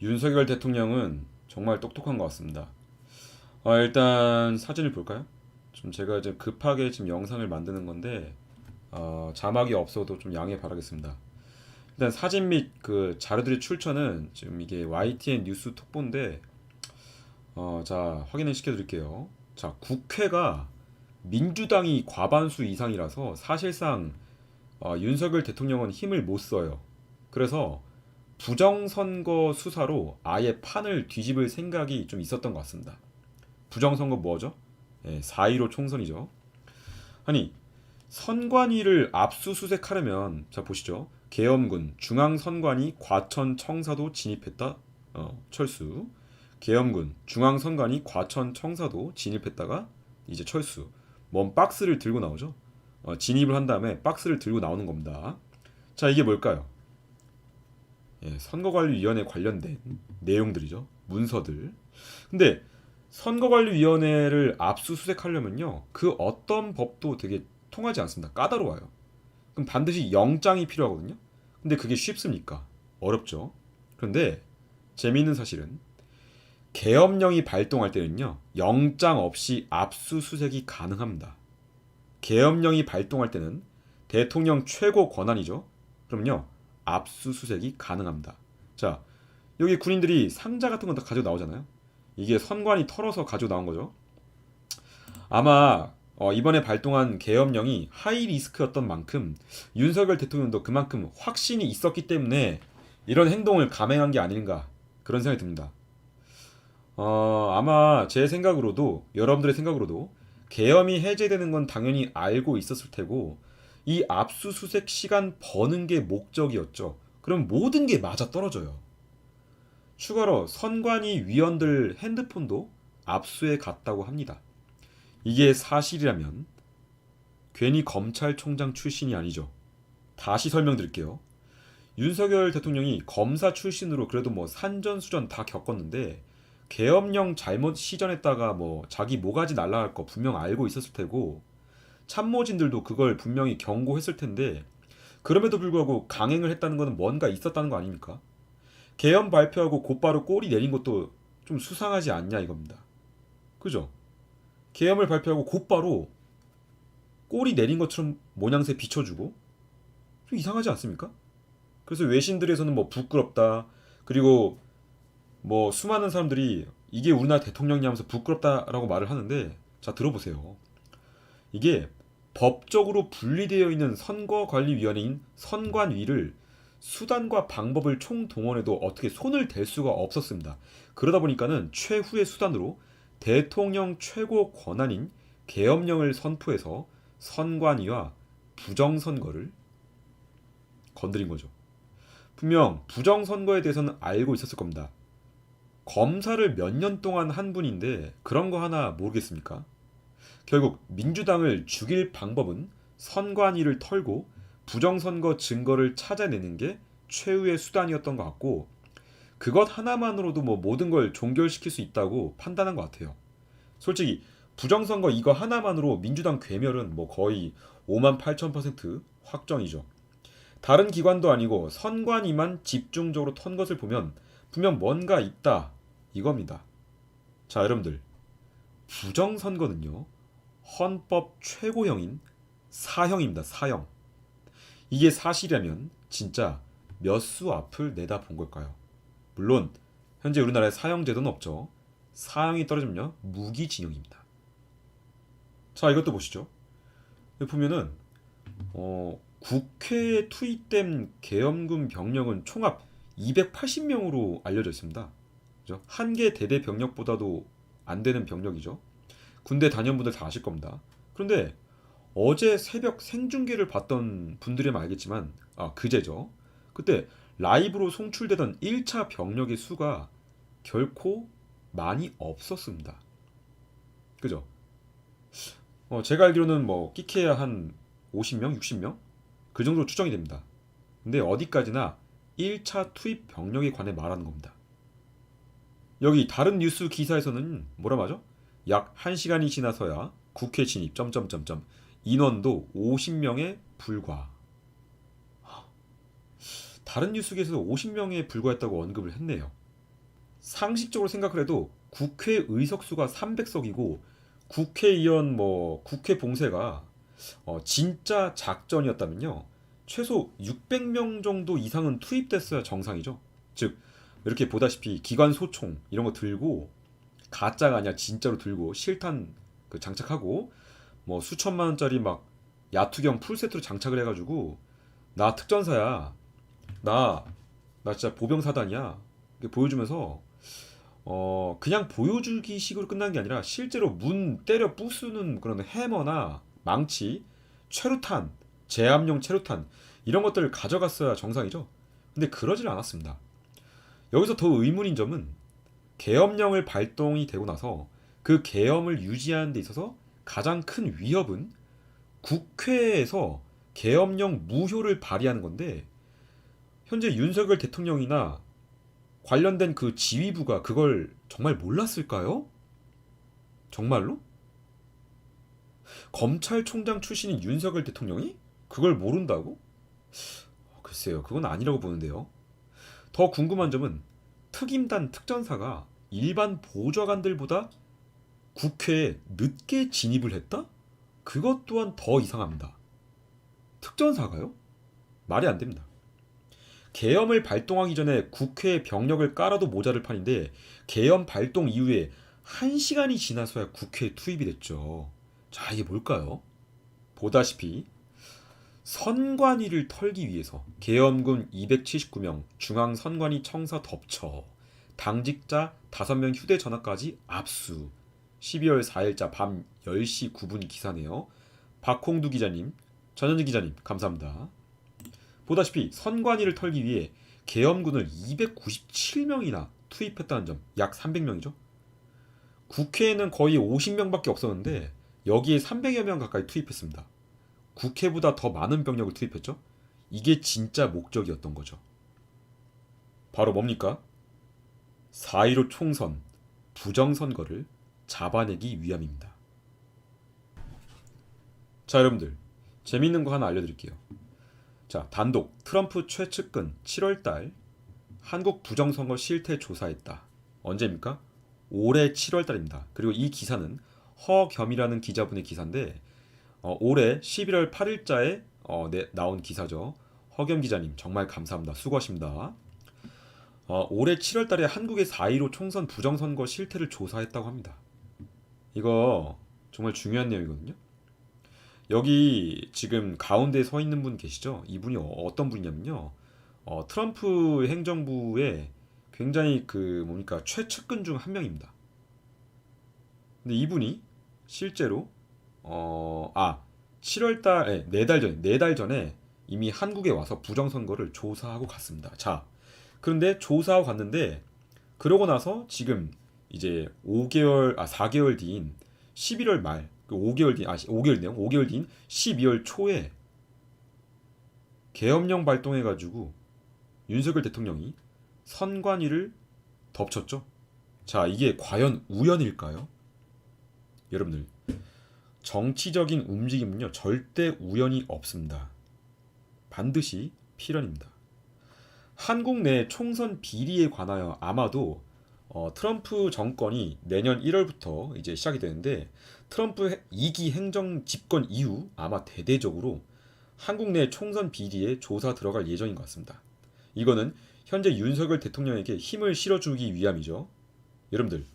윤석열 대통령은 정말 똑똑한 것 같습니다. 일단 사진을 볼까요? 좀 제가 이제 급하게 지금 영상을 만드는 건데 자막이 없어도 좀 양해 바라겠습니다. 일단 사진 및 그 자료들의 출처는 지금 이게 YTN 뉴스 톡보인데 자 확인을 시켜드릴게요. 자 국회가 민주당이 과반수 이상이라서 사실상 윤석열 대통령은 힘을 못 써요. 그래서 부정선거 수사로 아예 판을 뒤집을 생각이 좀 있었던 것 같습니다. 부정선거 뭐죠? 4.15 총선이죠. 아니, 선관위를 압수수색하려면, 자, 보시죠. 계엄군, 중앙선관위 과천 청사도 진입했다. 철수. 계엄군, 중앙선관위 과천 청사도 진입했다가 이제 철수. 뭔 박스를 들고 나오죠. 진입을 한 다음에 박스를 들고 나오는 겁니다. 자, 이게 뭘까요? 선거관리위원회 관련된 내용들이죠. 문서들. 근데 선거관리위원회를 압수수색하려면요, 그 어떤 법도 되게 통하지 않습니다. 까다로워요. 그럼 반드시 영장이 필요하거든요. 근데 그게 쉽습니까? 어렵죠. 그런데 재미있는 사실은 계엄령이 발동할 때는요, 영장 없이 압수수색이 가능합니다. 계엄령이 발동할 때는 대통령 최고 권한이죠. 그럼요, 압수수색이 가능합니다. 자, 여기 군인들이 상자 같은 거 다 가지고 나오잖아요. 이게 선관위 털어서 가지고 나온 거죠. 아마 이번에 발동한 계엄령이 하이 리스크였던 만큼 윤석열 대통령도 그만큼 확신이 있었기 때문에 이런 행동을 감행한 게 아닌가 그런 생각이 듭니다. 아마 제 생각으로도 여러분들의 생각으로도 계엄이 해제되는 건 당연히 알고 있었을 테고 이 압수수색 시간 버는 게 목적이었죠. 그럼 모든 게 맞아 떨어져요. 추가로 선관위 위원들 핸드폰도 압수해 갔다고 합니다. 이게 사실이라면 괜히 검찰총장 출신이 아니죠. 다시 설명드릴게요. 윤석열 대통령이 검사 출신으로 그래도 뭐 산전수전 다 겪었는데 계엄령 잘못 시전했다가 뭐 자기 모가지 날라갈 거 분명 알고 있었을 테고 참모진들도 그걸 분명히 경고했을 텐데 그럼에도 불구하고 강행을 했다는 것은 뭔가 있었다는 거 아닙니까? 계엄 발표하고 곧바로 꼬리 내린 것도 좀 수상하지 않냐 이겁니다. 그죠? 계엄을 발표하고 곧바로 꼬리 내린 것처럼 모양새 비춰주고 좀 이상하지 않습니까? 그래서 외신들에서는 뭐 부끄럽다 그리고 뭐 수많은 사람들이 이게 우리나라 대통령이 하면서 부끄럽다라고 말을 하는데 자 들어보세요. 이게 법적으로 분리되어 있는 선거관리위원회인 선관위를 수단과 방법을 총동원해도 어떻게 손을 댈 수가 없었습니다. 그러다 보니까는 최후의 수단으로 대통령 최고 권한인 계엄령을 선포해서 선관위와 부정선거를 건드린 거죠. 분명 부정선거에 대해서는 알고 있었을 겁니다. 검사를 몇 년 동안 한 분인데 그런 거 하나 모르겠습니까? 결국 민주당을 죽일 방법은 선관위를 털고 부정선거 증거를 찾아내는 게 최후의 수단이었던 것 같고 그것 하나만으로도 뭐 모든 걸 종결시킬 수 있다고 판단한 것 같아요. 솔직히 부정선거 이거 하나만으로 민주당 괴멸은 뭐 거의 5만 8천% 확정이죠. 다른 기관도 아니고 선관위만 집중적으로 턴 것을 보면 분명 뭔가 있다 이겁니다. 자 여러분들 부정선거는요 헌법 최고형인 사형입니다. 사형. 이게 사실이라면 진짜 몇 수 앞을 내다본 걸까요? 물론 현재 우리나라에 사형제도는 없죠. 사형이 떨어지면요 무기징역입니다. 자 이것도 보시죠. 여기 보면은 국회에 투입된 계엄군 병력은 총합 280명으로 알려져 있습니다. 그죠? 한 개 대대 병력보다도 안 되는 병력이죠. 군대 단연분들 다 아실 겁니다. 그런데 어제 새벽 생중계를 봤던 분들이면 알겠지만 그제죠. 그때 라이브로 송출되던 1차 병력의 수가 결코 많이 없었습니다. 그죠? 제가 알기로는 뭐 끼케야 한 50명, 60명 그 정도로 추정이 됩니다. 근데 어디까지나 1차 투입 병력에 관해 말하는 겁니다. 여기 다른 뉴스 기사에서는 뭐라 하죠? 약 1시간이 지나서야 국회 진입 점점점점 인원도 50명에 불과. 다른 뉴스 기사에서 50명에 불과했다고 언급을 했네요. 상식적으로 생각을 해도 국회 의석수가 300석이고 국회의원 뭐 국회 봉쇄가 진짜 작전이었다면요. 최소 600명 정도 이상은 투입됐어야 정상이죠. 즉 이렇게 보다시피 기관 소총 이런 거 들고 가짜가 아니라 진짜로 들고 실탄 그 장착하고 뭐 수천만 원짜리 막 야투경 풀세트로 장착을 해가지고 나 특전사야 나 진짜 보병사단이야 이렇게 보여주면서 그냥 보여주기 식으로 끝난 게 아니라 실제로 문 때려 부수는 그런 해머나 망치, 최루탄, 제압용 최루탄 이런 것들을 가져갔어야 정상이죠. 근데 그러질 않았습니다. 여기서 더 의문인 점은 계엄령을 발동이 되고 나서 그 계엄을 유지하는 데 있어서 가장 큰 위협은 국회에서 계엄령 무효를 발의하는 건데 현재 윤석열 대통령이나 관련된 그 지휘부가 그걸 정말 몰랐을까요? 정말로? 검찰총장 출신인 윤석열 대통령이 그걸 모른다고? 글쎄요, 그건 아니라고 보는데요. 더 궁금한 점은 특임단 특전사가 일반 보좌관들보다 국회에 늦게 진입을 했다? 그것 또한 더 이상합니다. 특전사가요? 말이 안 됩니다. 계엄을 발동하기 전에 국회에 병력을 깔아도 모자를 판인데 계엄 발동 이후에 1시간이 지나서야 국회에 투입이 됐죠. 자, 이게 뭘까요? 보다시피 선관위를 털기 위해서 계엄군 279명, 중앙선관위 청사 덮쳐, 당직자 5명 휴대전화까지 압수. 12월 4일자 밤 10시 9분 기사네요. 박홍두 기자님, 전현지 기자님 감사합니다. 보다시피 선관위를 털기 위해 계엄군을 297명이나 투입했다는 점, 약 300명이죠. 국회에는 거의 50명밖에 없었는데 여기에 300여 명 가까이 투입했습니다. 국회보다 더 많은 병력을 투입했죠. 이게 진짜 목적이었던 거죠. 바로 뭡니까? 4.15 총선, 부정선거를 잡아내기 위함입니다. 자, 여러분들 재밌는 거 하나 알려드릴게요. 자, 단독 트럼프 최측근 7월달 한국 부정선거 실태 조사했다. 언제입니까? 올해 7월달입니다. 그리고 이 기사는 허겸이라는 기자분의 기사인데 올해 11월 8일자에 나온 기사죠. 허겸 기자님 정말 감사합니다. 수고하십니다. 올해 7월달에 한국의 4.15 총선 부정선거 실태를 조사했다고 합니다. 이거 정말 중요한 내용이거든요. 여기 지금 가운데 서 있는 분 계시죠? 이분이 어떤 분이냐면요. 트럼프 행정부의 굉장히 그 뭡니까 최측근 중 한 명입니다. 근데 이분이 실제로 7월달 4달 전에 이미 한국에 와서 부정선거를 조사하고 갔습니다. 자, 그런데 조사하고 갔는데 그러고 나서 지금 이제 4개월 뒤인 11월 말, 그 5개월 뒤인 12월 초에 계엄령 발동해가지고 윤석열 대통령이 선관위를 덮쳤죠. 자, 이게 과연 우연일까요? 여러분들, 정치적인 움직임은요 절대 우연이 없습니다. 반드시 필연입니다. 한국 내 총선 비리에 관하여 아마도 트럼프 정권이 내년 1월부터 이제 시작이 되는데 트럼프 2기 행정 집권 이후 아마 대대적으로 한국 내 총선 비리에 조사 들어갈 예정인 것 같습니다. 이거는 현재 윤석열 대통령에게 힘을 실어주기 위함이죠. 여러분들,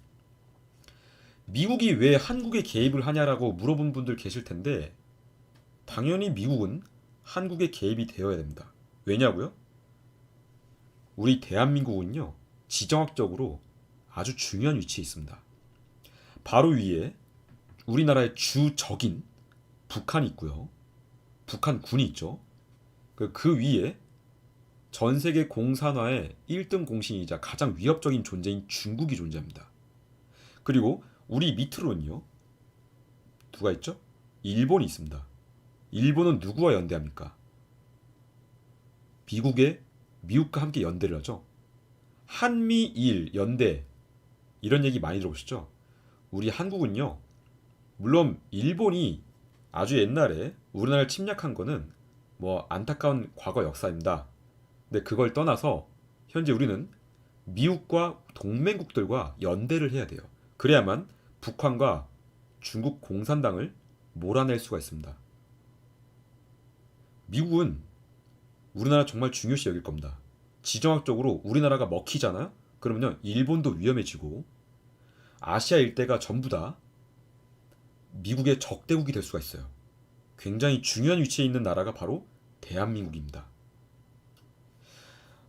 미국이 왜 한국에 개입을 하냐라고 물어본 분들 계실 텐데 당연히 미국은 한국에 개입이 되어야 됩니다. 왜냐고요? 우리 대한민국은요 지정학적으로 아주 중요한 위치에 있습니다. 바로 위에 우리나라의 주적인 북한이 있고요. 북한군이 있죠. 그 위에 전 세계 공산화의 1등 공신이자 가장 위협적인 존재인 중국이 존재합니다. 그리고 우리 밑으로는요. 누가 있죠? 일본이 있습니다. 일본은 누구와 연대합니까? 미국과 함께 연대를 하죠. 한미일 연대 이런 얘기 많이 들어보시죠? 우리 한국은요. 물론 일본이 아주 옛날에 우리나라를 침략한 거는 뭐 안타까운 과거 역사입니다. 근데 그걸 떠나서 현재 우리는 미국과 동맹국들과 연대를 해야 돼요. 그래야만 북한과 중국 공산당을 몰아낼 수가 있습니다. 미국은 우리나라 정말 중요시 여길 겁니다. 지정학적으로 우리나라가 먹히잖아요? 그러면요, 일본도 위험해지고 아시아 일대가 전부 다 미국의 적대국이 될 수가 있어요. 굉장히 중요한 위치에 있는 나라가 바로 대한민국입니다.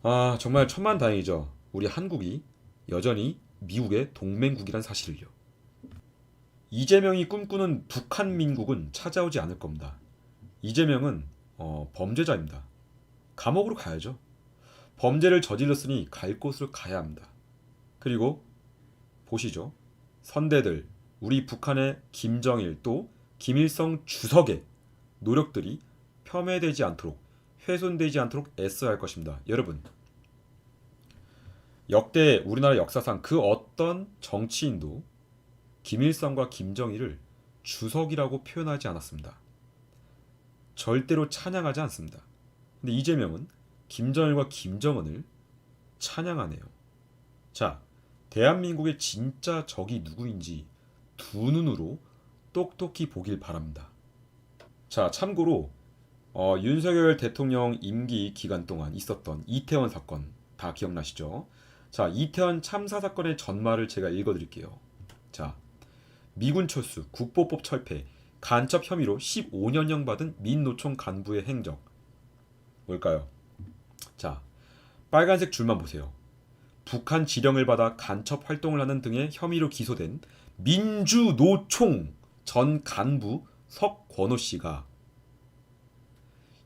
아, 정말 천만다행이죠. 우리 한국이 여전히 미국의 동맹국이란 사실을요. 이재명이 꿈꾸는 북한 민국은 찾아오지 않을 겁니다. 이재명은 범죄자입니다. 감옥으로 가야죠. 범죄를 저질렀으니 갈 곳으로 가야 합니다. 그리고 보시죠. 선대들, 우리 북한의 김정일 또 김일성 주석의 노력들이 폄훼되지 않도록, 훼손되지 않도록 애써야 할 것입니다. 여러분, 역대 우리나라 역사상 그 어떤 정치인도 김일성과 김정일을 주석이라고 표현하지 않았습니다. 절대로 찬양하지 않습니다. 근데 이재명은 김정일과 김정은을 찬양하네요. 자, 대한민국의 진짜 적이 누구인지 두 눈으로 똑똑히 보길 바랍니다. 자, 참고로 윤석열 대통령 임기 기간 동안 있었던 이태원 사건 다 기억나시죠? 자, 이태원 참사 사건의 전말을 제가 읽어드릴게요. 자, 미군 철수, 국보법 철폐, 간첩 혐의로 15년형 받은 민노총 간부의 행적. 뭘까요? 자, 빨간색 줄만 보세요. 북한 지령을 받아 간첩 활동을 하는 등의 혐의로 기소된 민주노총 전 간부 석권호 씨가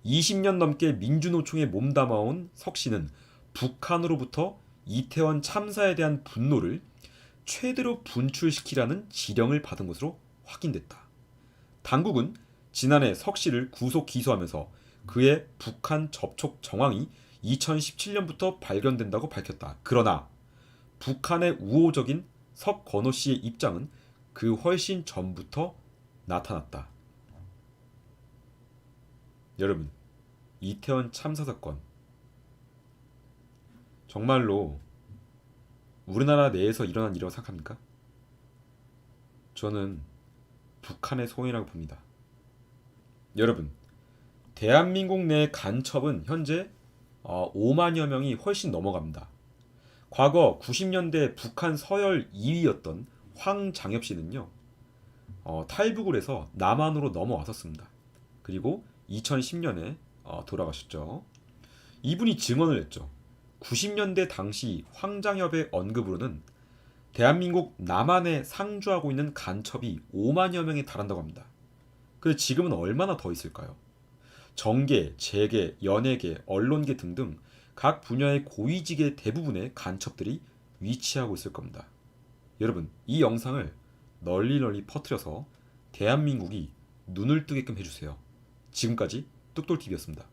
20년 넘게 민주노총에 몸담아온 석 씨는 북한으로부터 이태원 참사에 대한 분노를 최대로 분출시키라는 지령을 받은 것으로 확인됐다. 당국은 지난해 석 씨를 구속 기소하면서 그의 북한 접촉 정황이 2017년부터 발견된다고 밝혔다. 그러나 북한의 우호적인 석건호 씨의 입장은 그 훨씬 전부터 나타났다. 여러분, 이태원 참사 사건 정말로 우리나라 내에서 일어난 일이라고 생각합니까? 저는 북한의 소행이라고 봅니다. 여러분, 대한민국 내 간첩은 현재 5만여 명이 훨씬 넘어갑니다. 과거 90년대 북한 서열 2위였던 황장엽 씨는요, 탈북을 해서 남한으로 넘어왔었습니다. 그리고 2010년에 돌아가셨죠. 이분이 증언을 했죠. 90년대 당시 황장엽의 언급으로는 대한민국 남한에 상주하고 있는 간첩이 5만여 명에 달한다고 합니다. 그런데 지금은 얼마나 더 있을까요? 정계, 재계, 연예계, 언론계 등등 각 분야의 고위직의 대부분의 간첩들이 위치하고 있을 겁니다. 여러분, 이 영상을 널리 퍼뜨려서 대한민국이 눈을 뜨게끔 해주세요. 지금까지 뚝돌TV였습니다.